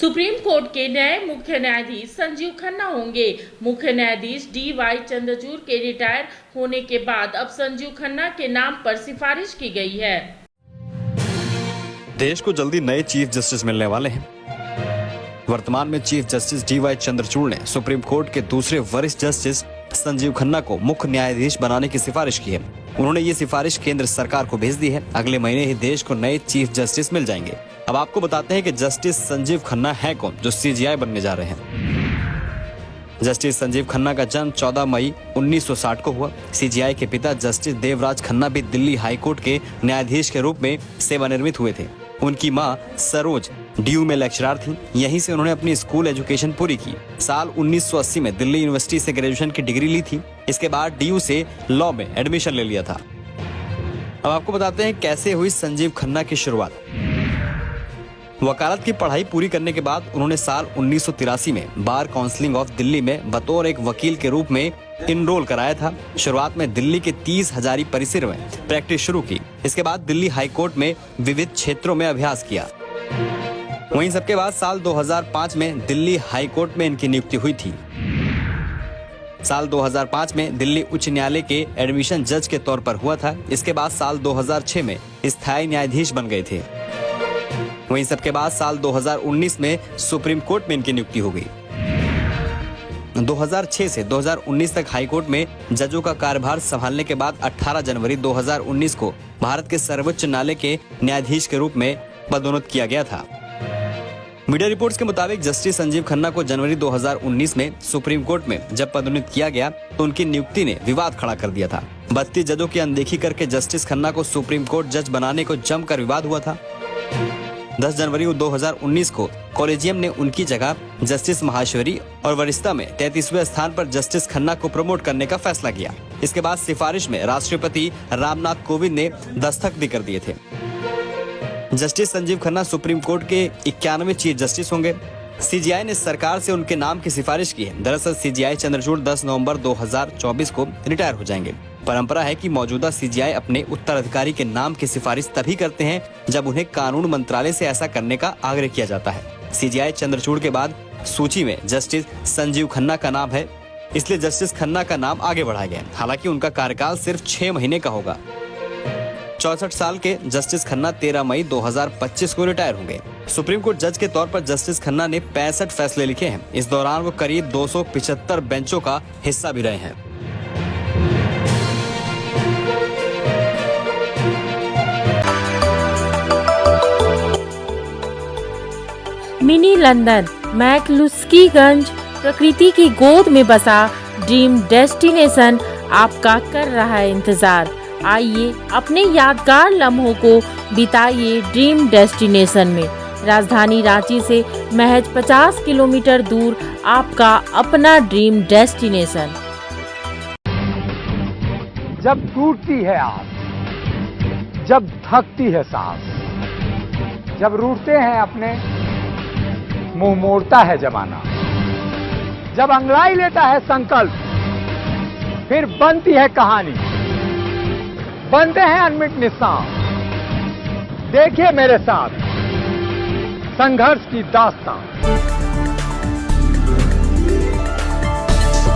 Supreme court के नए मुख्य न्यायाधीश संजीव खन्ना होंगे। मुख्य न्यायाधीश डी.वाई. चंद्रचूड़ के रिटायर होने के बाद अब संजीव खन्ना के नाम पर सिफारिश की गई है। देश को जल्दी नए चीफ जस्टिस मिलने वाले हैं। वर्तमान में चीफ जस्टिस डी.वाई. चंद्रचूड़ ने सुप्रीम कोर्ट के दूसरे वरिष्ठ जस्टिस संजीव खन्ना को मुख्य न्यायाधीश बनाने की सिफारिश की है। उन्होंने ये सिफारिश केंद्र सरकार को भेज दी है। अगले महीने ही देश को नए चीफ जस्टिस मिल जाएंगे। अब आपको बताते हैं कि जस्टिस संजीव खन्ना है कौन, जो सीजीआई बनने जा रहे हैं। जस्टिस संजीव खन्ना का जन्म 14 मई 1960 को हुआ। सीजीआई के पिता जस्टिस देवराज खन्ना भी दिल्ली हाईकोर्ट के न्यायाधीश के रूप में सेवानिवृत्त हुए थे। उनकी मां सरोज डीयू में लेक्चरर थी। यहीं से उन्होंने अपनी स्कूल एजुकेशन पूरी की। साल 1980 में दिल्ली यूनिवर्सिटी से ग्रेजुएशन की डिग्री ली थी। इसके बाद डीयू से लॉ में एडमिशन ले लिया था। अब आपको बताते हैं कैसे हुई संजीव खन्ना की शुरुआत। वकालत की पढ़ाई पूरी करने के बाद उन्होंने साल 1983 में बार काउंसिलिंग ऑफ दिल्ली में बतौर एक वकील के रूप में इनरोल कराया था। शुरुआत में दिल्ली के 30 हजारी परिसर में प्रैक्टिस शुरू की। इसके बाद दिल्ली हाईकोर्ट में विविध क्षेत्रों में अभ्यास किया। वहीं सबके बाद साल 2005 में दिल्ली हाईकोर्ट में इनकी नियुक्ति हुई थी। साल 2005 में दिल्ली उच्च न्यायालय के एडमिशन जज के तौर पर हुआ था। इसके बाद साल 2006 में स्थायी न्यायाधीश बन गए थे। वहीं सबके बाद साल 2019 में सुप्रीम कोर्ट में इनकी नियुक्ति हो गई। 2006 से 2019 तक हाईकोर्ट में जजों का कार्यभार संभालने के बाद 18 जनवरी 2019 को भारत के सर्वोच्च न्यायालय के न्यायाधीश के रूप में पदोन्नत किया गया था। मीडिया रिपोर्ट्स के मुताबिक जस्टिस संजीव खन्ना को जनवरी 2019 में सुप्रीम कोर्ट में जब पदोन्नत किया गया तो उनकी नियुक्ति ने विवाद खड़ा कर दिया था। 32 जजों की अनदेखी करके जस्टिस खन्ना को सुप्रीम कोर्ट जज बनाने को जमकर विवाद हुआ था। 10 जनवरी 2019 को कॉलेजियम ने उनकी जगह जस्टिस माहेश्वरी और वरिष्ठता में 33वें स्थान पर जस्टिस खन्ना को प्रमोट करने का फैसला किया। इसके बाद सिफारिश में राष्ट्रपति रामनाथ कोविंद ने दस्तखत भी कर दिए थे। Justice Sanjeev Khanna supreme court के 91वें चीफ जस्टिस होंगे। सीजीआई ने सरकार से उनके नाम की सिफारिश की है। दरअसल सीजीआई चंद्रचूड़ 10 नवंबर 2024 को रिटायर हो जाएंगे। परंपरा है कि मौजूदा सीजीआई अपने उत्तराधिकारी के नाम की सिफारिश तभी करते हैं जब उन्हें कानून मंत्रालय से ऐसा करने का आग्रह किया जाता है। सीजीआई चंद्रचूड़ के बाद सूची में जस्टिस संजीव खन्ना का नाम है, इसलिए जस्टिस खन्ना का नाम आगे बढ़ाया गया। हालांकि उनका कार्यकाल सिर्फ 6 महीने का होगा। 64 साल के जस्टिस खन्ना 13 मई 2025 को रिटायर होंगे। सुप्रीम कोर्ट जज के तौर पर जस्टिस खन्ना ने 65 फैसले लिखे हैं। इस दौरान वो करीब 275 बेंचों का हिस्सा भी रहे हैं। मिनी लंदन मैक्लुस्कीगंज प्रकृति की गोद में बसा ड्रीम डेस्टिनेशन आपका कर रहा है इंतजार। आइए अपने यादगार लम्हों को बिताइए ड्रीम डेस्टिनेशन में। राजधानी रांची से महज 50 किलोमीटर दूर आपका अपना ड्रीम डेस्टिनेशन। जब टूटती है आस, जब थकती है सांस, जब रूठते हैं अपने, मुंह मोड़ता है जमाना, जब अंगड़ाई लेता है संकल्प, फिर बनती है कहानी, बनते हैं अनमिट निशान। देखिए मेरे साथ संघर्ष की दास्तान।